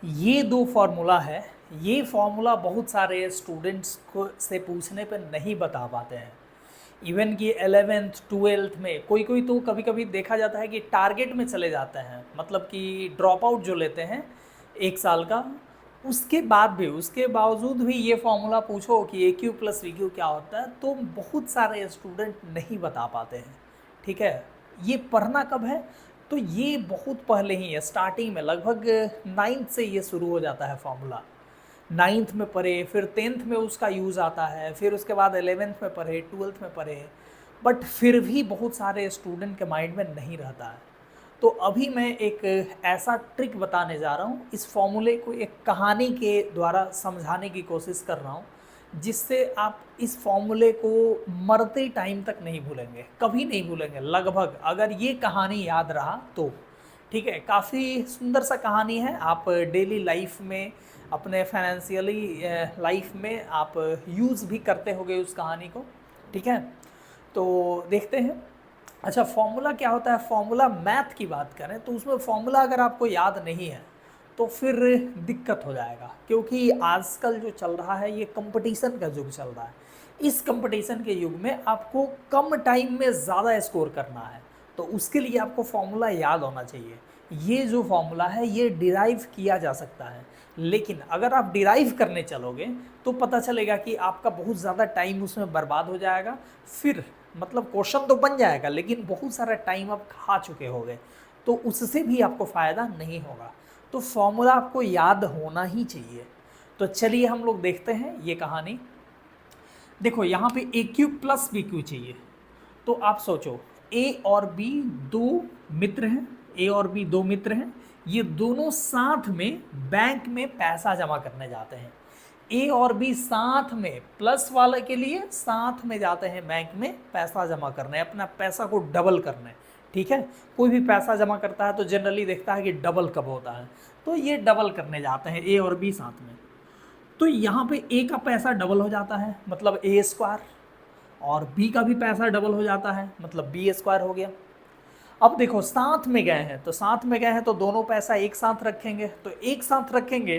ये दो फार्मूला है। ये फार्मूला बहुत सारे स्टूडेंट्स को से पूछने पर नहीं बता पाते हैं। इवन कि 11th 12th में कोई कोई तो कभी कभी देखा जाता है कि टारगेट में चले जाते हैं, मतलब कि ड्रॉप आउट जो लेते हैं 1 साल का, उसके बाद भी उसके बावजूद भी ये फार्मूला पूछो कि ए क्यू प्लस वी क्यू क्या होता है, तो बहुत सारे स्टूडेंट नहीं बता पाते हैं। ठीक है, ये पढ़ना कब है? तो ये बहुत पहले ही है, स्टार्टिंग में लगभग 9th से ये शुरू हो जाता है फार्मूला। 9th में पढ़े, फिर 10th में उसका यूज़ आता है, फिर उसके बाद 11th में पढ़े, 12th में पढ़े, बट फिर भी बहुत सारे स्टूडेंट के माइंड में नहीं रहता है। तो अभी मैं एक ऐसा ट्रिक बताने जा रहा हूँ, इस फॉर्मूले को एक कहानी के द्वारा समझाने की कोशिश कर रहा हूँ, जिससे आप इस फॉर्मूले को मरते टाइम तक नहीं भूलेंगे, कभी नहीं भूलेंगे लगभग, अगर ये कहानी याद रहा तो। ठीक है, काफ़ी सुंदर सा कहानी है, आप डेली लाइफ में, अपने फाइनेंशियली लाइफ में आप यूज़ भी करते होगे उस कहानी को। ठीक है, तो देखते हैं। अच्छा, फॉर्मूला क्या होता है? फॉर्मूला मैथ की बात करें तो उसमें फॉर्मूला अगर आपको याद नहीं है तो फिर दिक्कत हो जाएगा, क्योंकि आजकल जो चल रहा है ये कंपटीशन का युग चल रहा है। इस कंपटीशन के युग में आपको कम टाइम में ज़्यादा स्कोर करना है, तो उसके लिए आपको फॉर्मूला याद होना चाहिए। ये जो फॉर्मूला है ये डिराइव किया जा सकता है, लेकिन अगर आप डिराइव करने चलोगे तो पता चलेगा कि आपका बहुत ज़्यादा टाइम उसमें बर्बाद हो जाएगा। फिर मतलब क्वेश्चन तो बन जाएगा, लेकिन बहुत सारा टाइम आप खा चुके होगे, तो उससे भी आपको फ़ायदा नहीं होगा। तो फॉर्मूला आपको याद होना ही चाहिए। तो चलिए हम लोग देखते हैं ये कहानी। देखो यहाँ पे ए क्यू प्लस बी क्यू चाहिए, तो आप सोचो ए और बी दो मित्र हैं, ए और बी दो मित्र हैं, ये दोनों साथ में बैंक में पैसा जमा करने जाते हैं। ए और बी साथ में, प्लस वाले के लिए साथ में जाते हैं बैंक में पैसा जमा करने, अपना पैसा को डबल करने। ठीक है, कोई भी पैसा जमा करता है तो जनरली देखता है कि डबल कब होता है, तो ये डबल करने जाते हैं ए और बी साथ में। तो यहाँ पे ए का पैसा डबल हो जाता है, मतलब ए स्क्वायर, और बी का भी पैसा डबल हो जाता है, मतलब बी स्क्वायर हो गया। अब देखो साथ में गए हैं, तो साथ में गए हैं तो दोनों पैसा एक साथ रखेंगे, तो एक साथ रखेंगे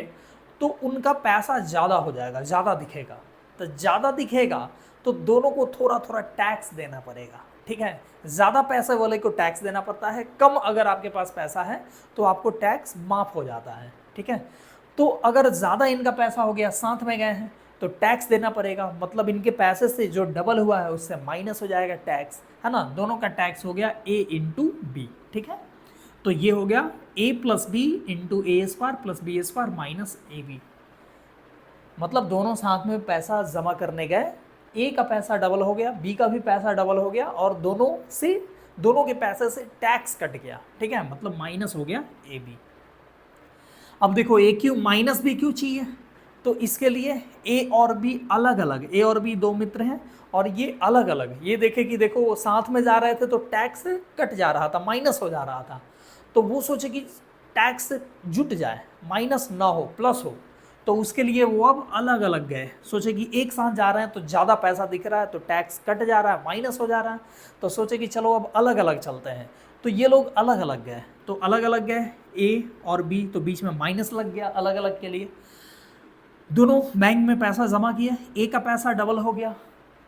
तो उनका पैसा ज़्यादा हो जाएगा, ज़्यादा दिखेगा। तो ज़्यादा दिखेगा तो दोनों को थोड़ा थोड़ा टैक्स देना पड़ेगा। ठीक है, ज़्यादा पैसे वाले को टैक्स देना पड़ता है, कम अगर आपके पास पैसा है तो आपको टैक्स माफ़ हो जाता है। ठीक है, तो अगर ज़्यादा इनका पैसा हो गया, साथ में गए हैं, तो टैक्स देना पड़ेगा, मतलब इनके पैसे से जो डबल हुआ है उससे माइनस हो जाएगा टैक्स, है ना। दोनों का टैक्स हो गया ए इंटू बी। ठीक है, तो ये हो गया A plus B into A square plus B square minus A B, मतलब दोनों साथ में पैसा जमा करने गए, ए का पैसा डबल हो गया, बी का भी पैसा डबल हो गया, और दोनों के पैसे से टैक्स कट गया। ठीक है, मतलब माइनस हो गया ए बी। अब देखो A Q minus B Q चाहिए, तो इसके लिए ए और बी अलग अलग, ए और बी दो मित्र हैं और ये अलग अलग, ये देखे कि देखो वो साथ में जा रहे थे तो टैक्स कट जा रहा था, माइनस हो जा रहा था, तो वो सोचे कि टैक्स जुट जाए, माइनस ना हो प्लस हो, तो उसके लिए वो अब अलग अलग गए। सोचे कि एक साथ जा रहे हैं तो ज़्यादा पैसा दिख रहा है, तो टैक्स कट जा रहा है, माइनस हो जा रहा है, तो सोचे कि चलो अब अलग अलग चलते हैं, तो ये लोग अलग अलग गए, तो अलग अलग गए ए और बी, तो बीच में माइनस लग गया अलग अलग के लिए। दोनों बैंक में पैसा जमा किया, ए का पैसा डबल हो गया,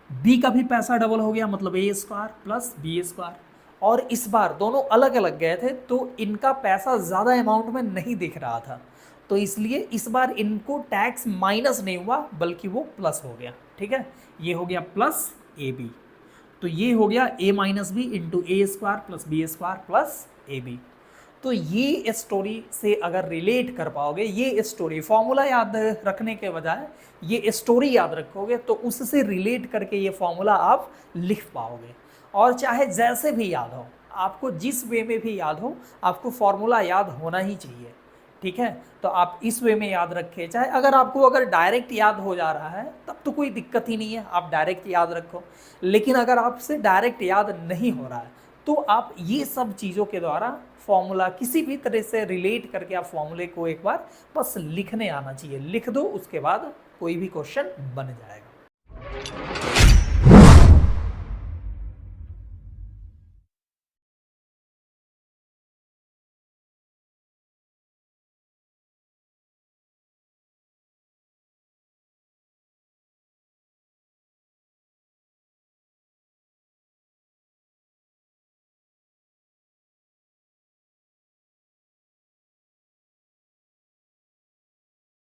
बी का भी पैसा डबल हो गया, मतलब ए स्क्वायर प्लस बी स्क्वायर, और इस बार दोनों अलग अलग गए थे तो इनका पैसा ज़्यादा अमाउंट में नहीं दिख रहा था, तो इसलिए इस बार इनको टैक्स माइनस नहीं हुआ बल्कि वो प्लस हो गया। ठीक है, ये हो गया प्लस ए बी, तो ये हो गया A minus B into A square plus B square plus A B. तो ये स्टोरी से अगर रिलेट कर पाओगे, ये स्टोरी फॉर्मूला याद रखने के बजाय ये स्टोरी याद रखोगे तो उससे रिलेट करके ये फॉर्मूला आप लिख पाओगे। और चाहे जैसे भी याद हो, आपको जिस वे में भी याद हो, आपको फॉर्मूला याद होना ही चाहिए। ठीक है, तो आप इस वे में याद रखें, चाहे अगर डायरेक्ट याद हो जा रहा है तब तो कोई दिक्कत ही नहीं है, आप डायरेक्ट याद रखो, लेकिन अगर आपसे डायरेक्ट याद नहीं हो रहा है तो आप ये सब चीज़ों के द्वारा फॉर्मूला किसी भी तरह से रिलेट करके आप फॉर्मूले को एक बार बस लिखने आना चाहिए, लिख दो, उसके बाद कोई भी क्वेश्चन बन जाएगा।